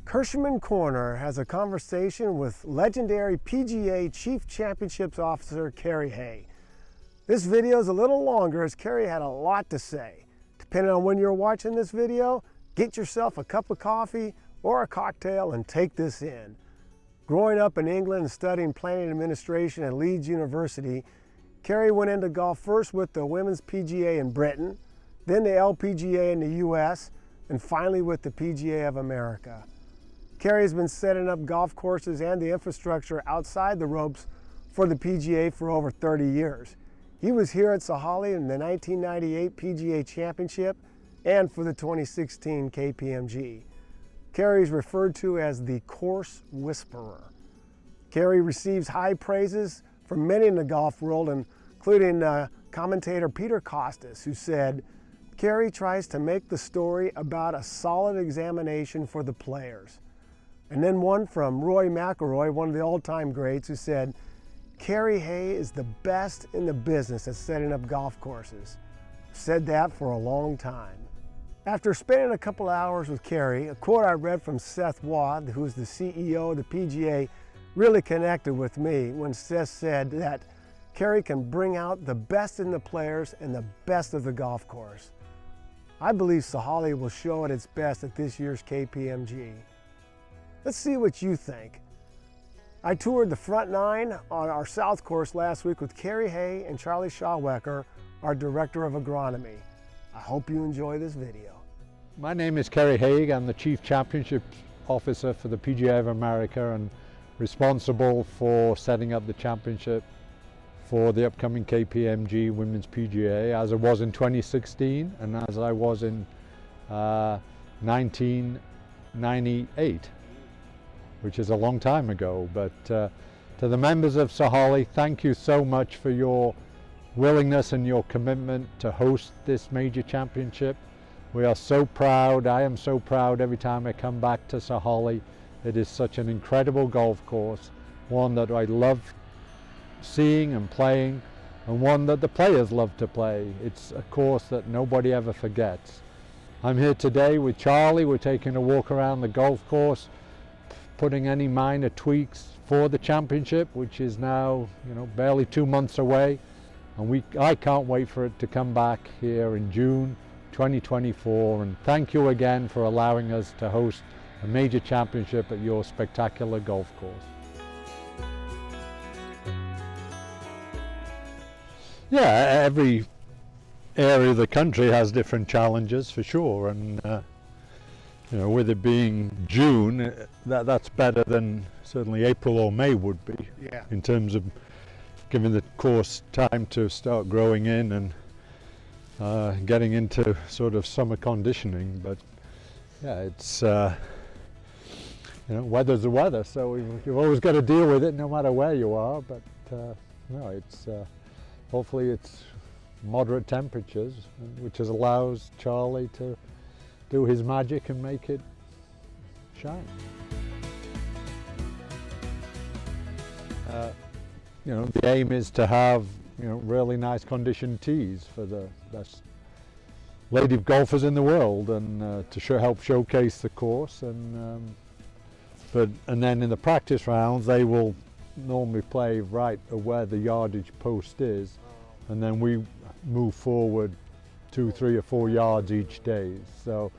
Kirschenman Corner has a conversation with legendary PGA Chief Championships Officer Kerry Haigh. This video is a little longer as Kerry had a lot to say. Depending on when you're watching this video, get yourself a cup of coffee or a cocktail and take this in. Growing up in England and studying planning administration at Leeds University, Kerry went into golf first with the Women's PGA in Britain, then the LPGA in the US, and finally with the PGA of America. Kerry has been setting up golf courses and the infrastructure outside the ropes for the PGA for over 30 years. He was here at Haigh in the 1998 PGA Championship and for the 2016 KPMG. Kerry is referred to as the course whisperer. Kerry receives high praises from many in the golf world, including commentator Peter Costas, who said, "Kerry tries to make the story about a solid examination for the players." And then one from Roy McIlroy, one of the all-time greats, who said, "Kerry Haigh is the best in the business at setting up golf courses." I've said that for a long time. After spending a couple hours with Kerry, a quote I read from Seth Waugh, who is the CEO of the PGA, really connected with me when Seth said that Kerry can bring out the best in the players and the best of the golf course. I believe Haigh will show at its best at this year's KPMG. Let's see what you think. I toured the front nine on our South course last week with Kerry Haigh and Charlie Schauwecker, our Director of Agronomy. I hope you enjoy this video. My name is Kerry Haigh. I'm the Chief Championship Officer for the PGA of America and responsible for setting up the championship for the upcoming KPMG Women's PGA, as I was in 2016 and as I was in 1998. Which is a long time ago, but to the members of Haigh, thank you so much for your willingness and your commitment to host this major championship. We are so proud. I am so proud every time I come back to Haigh. It is such an incredible golf course, one that I love seeing and playing, and one that the players love to play. It's a course that nobody ever forgets. I'm here today with Charlie. We're taking a walk around the golf course, putting any minor tweaks for the championship, which is now, barely 2 months away, and I can't wait for it to come back here in June 2024. And thank you again for allowing us to host a major championship at your spectacular golf course. Yeah, every area of the country has different challenges for sure, and with it being June, that's better than certainly April or May would be. Yeah. In terms of giving the course time to start growing in and getting into sort of summer conditioning. But yeah, it's weather's the weather, so you've always got to deal with it no matter where you are. But no, it's hopefully it's moderate temperatures, which allows Charlie to do his magic and make it shine. The aim is to have really nice conditioned tees for the best lady golfers in the world, and to help showcase the course. And then in the practice rounds, they will normally play right where the yardage post is, and then we move forward 2, 3 or 4 yards each day. So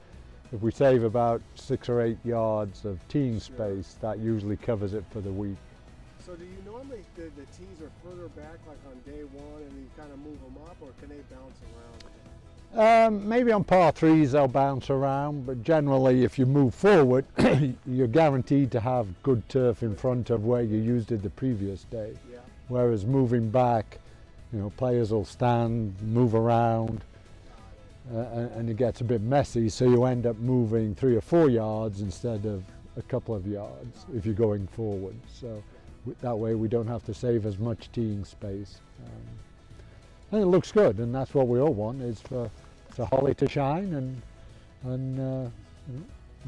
if we save about 6 or 8 yards of teeing space, that usually covers it for the week. So do you normally, the tees are further back like on day one and you kind of move them up, or can they bounce around? Maybe on par 3s they'll bounce around, but generally if you move forward, you're guaranteed to have good turf in front of where you used it the previous day. Yeah. Whereas moving back, players will stand, move around, and it gets a bit messy, so you end up moving 3 or 4 yards instead of a couple of yards if you're going forward. So that way we don't have to save as much teeing space. And it looks good, and that's what we all want, is for Haigh to shine and the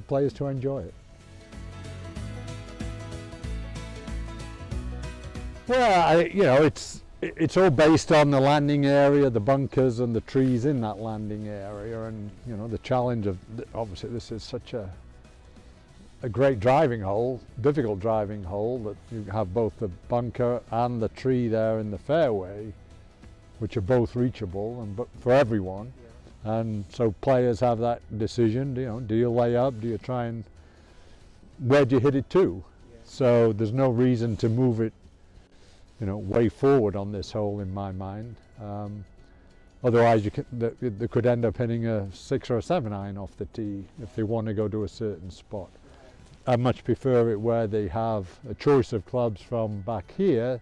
players to enjoy it. Well, it's all based on the landing area, the bunkers and the trees in that landing area, and the challenge of, obviously this is such a a great driving hole, difficult driving hole, that you have both the bunker and the tree there in the fairway, which are both reachable and for everyone. And so players have that decision, do you lay up, do you try and, where do you hit it to? So there's no reason to move it, way forward on this hole in my mind. Otherwise they could end up hitting a 6 or a 7 iron off the tee if they want to go to a certain spot. I much prefer it where they have a choice of clubs from back here.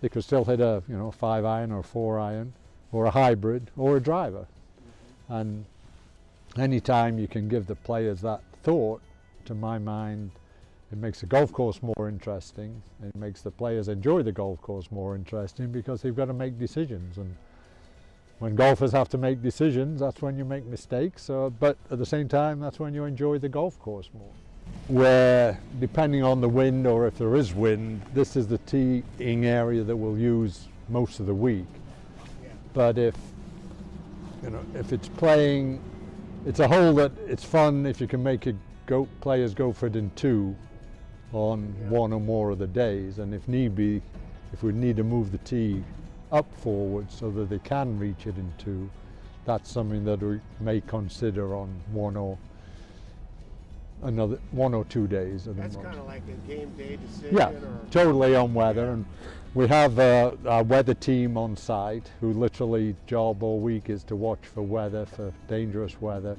They could still hit a 5 iron or 4 iron or a hybrid or a driver. And anytime you can give the players that thought, to my mind, it makes the golf course more interesting. It makes the players enjoy the golf course more interesting because they've got to make decisions. And when golfers have to make decisions, that's when you make mistakes. But at the same time, that's when you enjoy the golf course more. Where, depending on the wind, or if there is wind, this is the teeing area that we'll use most of the week. But if it's playing, it's a hole that it's fun if you can make players go for it in 2 on 1 or more of the days, and if need be, if we need to move the tee up forward so that they can reach it in 2, that's something that we may consider on 1 or 2 days. That's kind of like a game day decision? Yeah, totally on weather. And we have a weather team on site who literally job all week is to watch for weather, for dangerous weather.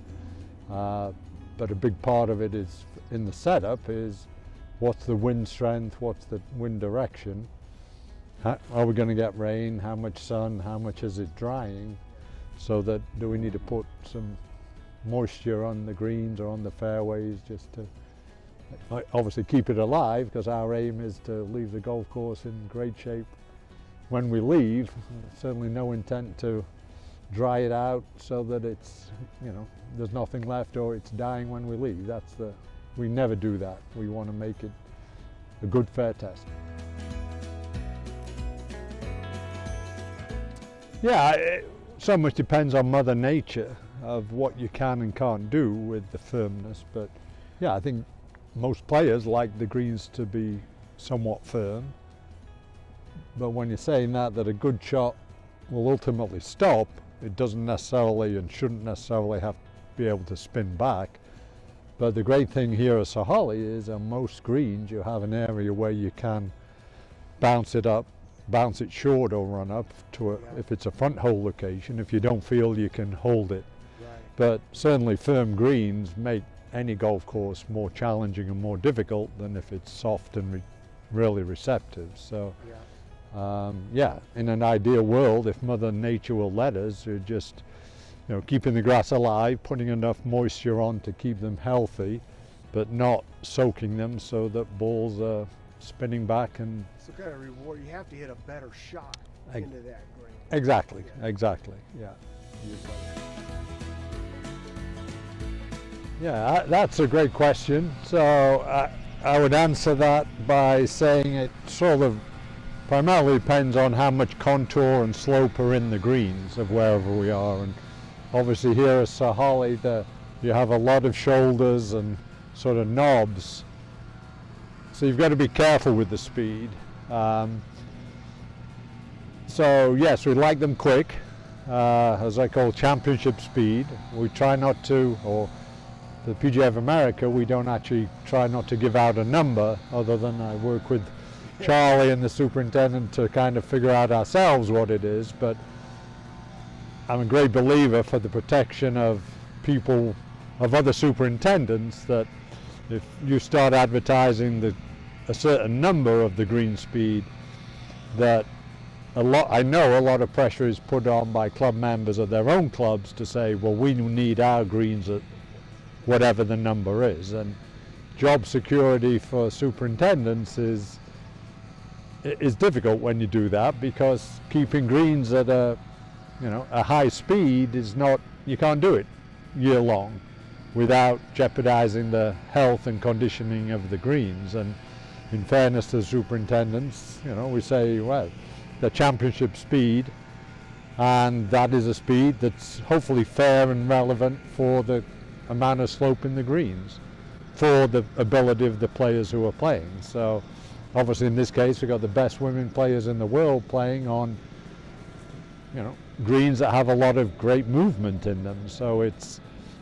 But a big part of it is in the setup is what's the wind strength, what's the wind direction, are we going to get rain, how much sun, how much is it drying, so that do we need to put some moisture on the greens or on the fairways just to obviously keep it alive, because our aim is to leave the golf course in great shape when we leave. Certainly no intent to dry it out so that it's, there's nothing left or it's dying when we leave. We never do that. We want to make it a good fair test. Yeah, so much depends on Mother Nature of what you can and can't do with the firmness, but yeah, I think most players like the greens to be somewhat firm. But when you're saying that a good shot will ultimately stop, it doesn't necessarily and shouldn't necessarily have to be able to spin back. But the great thing here at Sahalee is on most greens you have an area where you can bounce it up, bounce it short or run up to if it's a front hole location, if you don't feel you can hold it. Right. But certainly firm greens make any golf course more challenging and more difficult than if it's soft and really receptive. So in an ideal world, if Mother Nature will let us, you're just keeping the grass alive, putting enough moisture on to keep them healthy, but not soaking them so that balls are spinning back. And so kind of reward, you have to hit a better shot into that green. Exactly, yeah. Yeah, that's a great question. So I would answer that by saying it sort of primarily depends on how much contour and slope are in the greens of wherever we are. And obviously here at Sahalee, you have a lot of shoulders and sort of knobs. So you've got to be careful with the speed. So yes, we like them quick, as I call championship speed. We try not to, or the PGA of America, we don't actually try not to give out a number, other than I work with Charlie and the superintendent to kind of figure out ourselves what it is. But I'm a great believer for the protection of people, of other superintendents, that if you start advertising a certain number of the green speed, that I know a lot of pressure is put on by club members of their own clubs to say, well, we need our greens at whatever the number is. And job security for superintendents is difficult when you do that, because keeping greens at a high speed is not, you can't do it year long without jeopardizing the health and conditioning of the greens. And in fairness to the superintendents, we say, well, the championship speed, and that is a speed that's hopefully fair and relevant for the amount of slope in the greens. for the ability of the players who are playing. So obviously in this case we've got the best women players in the world playing on, you know, greens that have a lot of great movement in them. So it's,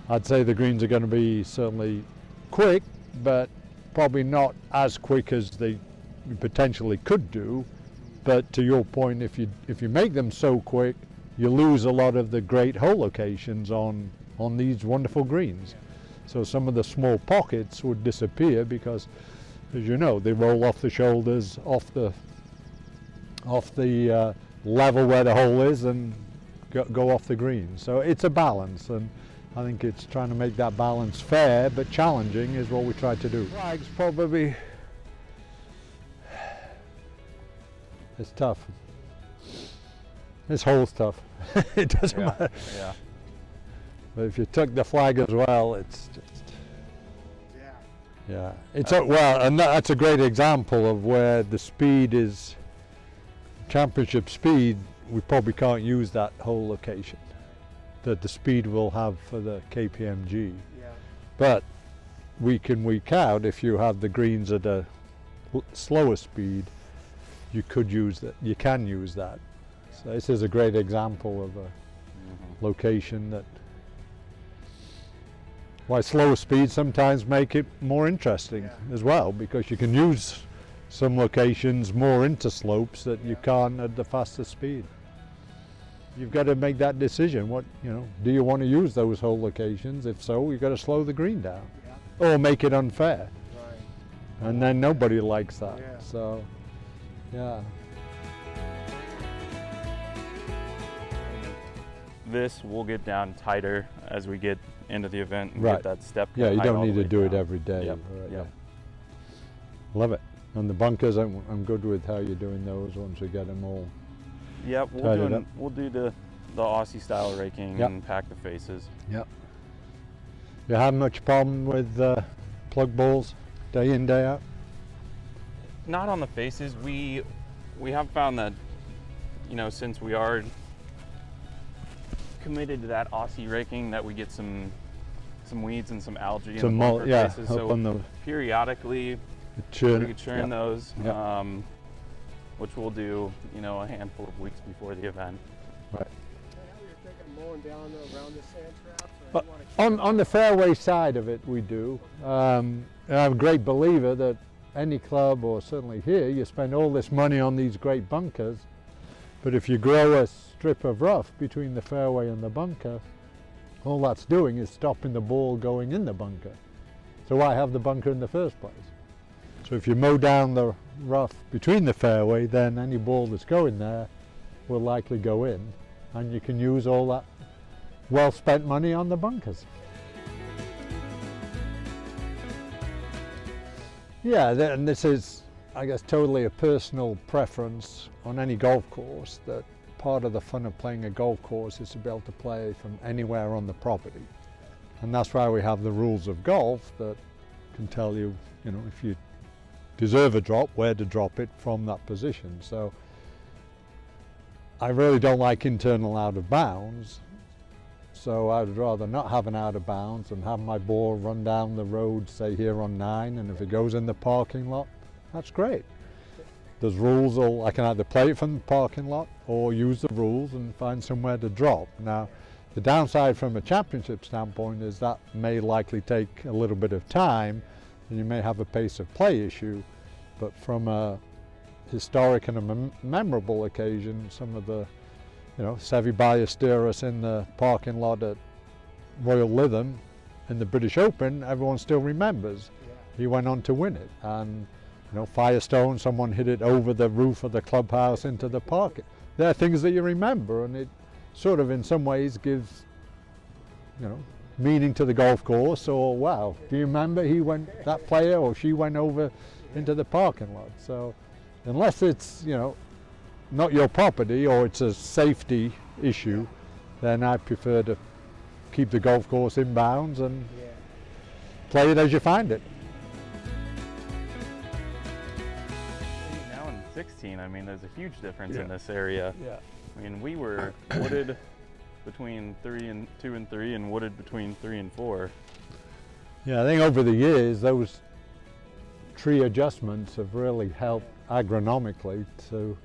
I'd say the greens are going to be certainly quick, but probably not as quick as they potentially could do. But to your point, if you make them so quick, you lose a lot of the great hole locations on these wonderful greens. So some of the small pockets would disappear because, as you know, they roll off the shoulders, off the level where the hole is, and go off the green. So it's a balance, and I think it's trying to make that balance fair but challenging is what we try to do. Flags probably, it's tough. This hole's tough. It doesn't matter. Yeah. But if you took the flag as well, it's just, yeah. It's well, and that's a great example of where the speed is, championship speed, we probably can't use that whole location that the speed we'll have for the KPMG. Yeah. But week in, week out, if you have the greens at a slower speed, you could use that. You can use that. So this is a great example of a location that, why slower speeds sometimes make it more interesting as well, because you can use some locations more into slopes that you can't at the faster speed. You've got to make that decision. What, you know, do you want to use those hole locations? If so, you've got to slow the green down or make it unfair. Right. And then nobody likes that. Yeah. So, yeah. This will get down tighter as we get into the event and Right. get that step. Yeah, you height don't all the need to way do it down. every day. Yep. Right, Yep. yeah. Love it. And the bunkers, I'm good with how you're doing those once we get them all. Yep, Tied it up. we'll do the Aussie style raking Yep. and pack the faces. Yep. You have much problem with plug balls day in, day out? Not on the faces. We have found that, you know, since we are committed to that Aussie raking, that we get some weeds and some algae in the bunker faces. up So on the periodically churn. we could churn those, Yeah. which we'll do, you know, a handful of weeks before the event. Right. Is that how you're thinking, mowing down around the sand traps? Or you wanna keep On the fairway side of it, we do. And I'm a great believer that any club, or certainly here, you spend all this money on these great bunkers, but if you grow a strip of rough between the fairway and the bunker, all that's doing is stopping the ball going in the bunker. So why have the bunker in the first place? So if you mow down the rough between the fairway, then any ball that's going there will likely go in, and you can use all that well spent money on the bunkers. Yeah, and this is, I guess, totally a personal preference on any golf course, that part of the fun of playing a golf course is to be able to play from anywhere on the property. And that's why we have the rules of golf that can tell you, you know, if you deserve a drop, where to drop it from that position. So I really don't like internal out of bounds. So I'd rather not have an out of bounds and have my ball run down the road, say here on 9, and if it goes in the parking lot, that's great. There's rules, or I can either play it from the parking lot or use the rules and find somewhere to drop. Now, the downside from a championship standpoint is that may likely take a little bit of time, and you may have a pace of play issue, but from a historic and a memorable occasion, some of the, you know, Seve Ballesteros in the parking lot at Royal Lytham in the British Open, everyone still remembers. He went on to win it, and you know, Firestone, someone hit it over the roof of the clubhouse into the park. They're things that you remember, and it sort of in some ways gives, you know, meaning to the golf course. Or wow, do you remember that player or she went over into the parking lot? So unless it's, you know, not your property or it's a safety issue, then I prefer to keep the golf course in bounds and play it as you find it. Now in 16, I mean, there's a huge difference Yeah. in this area. Yeah. I mean, we were wooded between 2 and 3 and wooded between 3 and 4. Yeah, I think over the years those tree adjustments have really helped agronomically to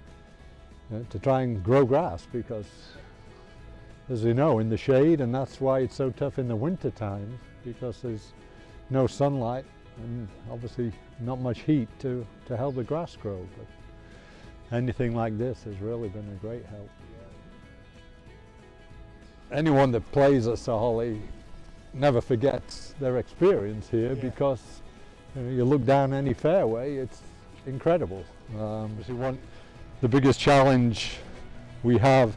try and grow grass, because as you know, in the shade, and that's why it's so tough in the winter times, because there's no sunlight and obviously not much heat to help the grass grow. But anything like this has really been a great help. Anyone that plays at Saholly never forgets their experience here, because you look down any fairway, it's incredible. The biggest challenge we have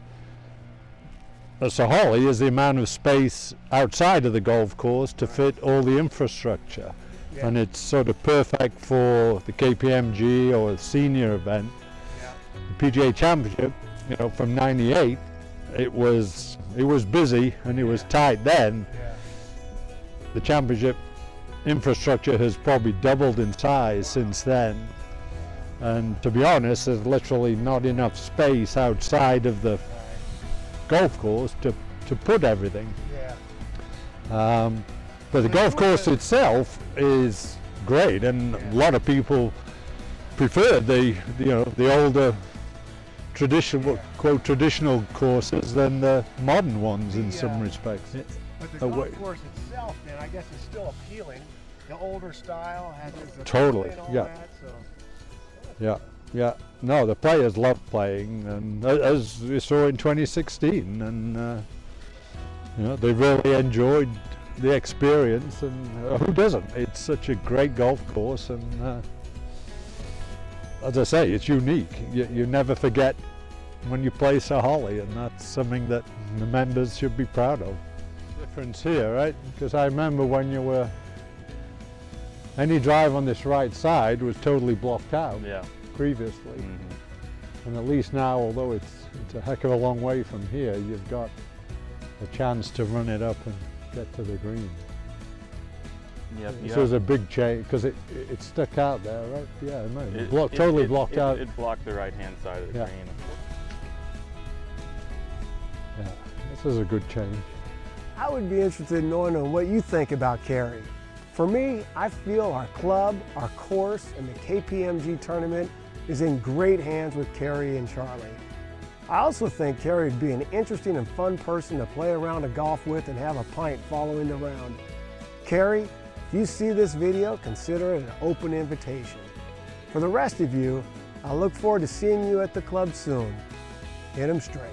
at Saholly is the amount of space outside of the golf course to fit all the infrastructure. Yeah. And it's sort of perfect for the KPMG or the senior event. Yeah. The PGA Championship, you know, from '98, it was busy and it was tight then. Yeah. The championship infrastructure has probably doubled in size since then. And to be honest, there's literally not enough space outside of the golf course to put everything. Yeah. But the golf course itself is great, and a lot of people prefer the older traditional traditional courses than the modern ones in some respects. But the golf course itself, then, I guess, is still appealing. The older style has its Totally, and all yeah. that, so. Yeah. No, the players love playing, and as we saw in 2016, and they really enjoyed the experience. And who doesn't? It's such a great golf course, and as I say, it's unique. You never forget when you play Saholly, and that's something that the members should be proud of. Difference here, right? Because I remember when you were, any drive on this right side was totally blocked out previously. Mm-hmm. And at least now, although it's a heck of a long way from here, you've got a chance to run it up and get to the green. Yep. This was a big change, because it stuck out there, right? Yeah, no, totally blocked out. It blocked the right-hand side of the green. Yeah, this is a good change. I would be interested in knowing what you think about Kerry. For me, I feel our club, our course, and the KPMG tournament is in great hands with Kerry and Charlie. I also think Kerry would be an interesting and fun person to play around a golf with and have a pint following the round. Kerry, if you see this video, consider it an open invitation. For the rest of you, I look forward to seeing you at the club soon. Hit 'em straight.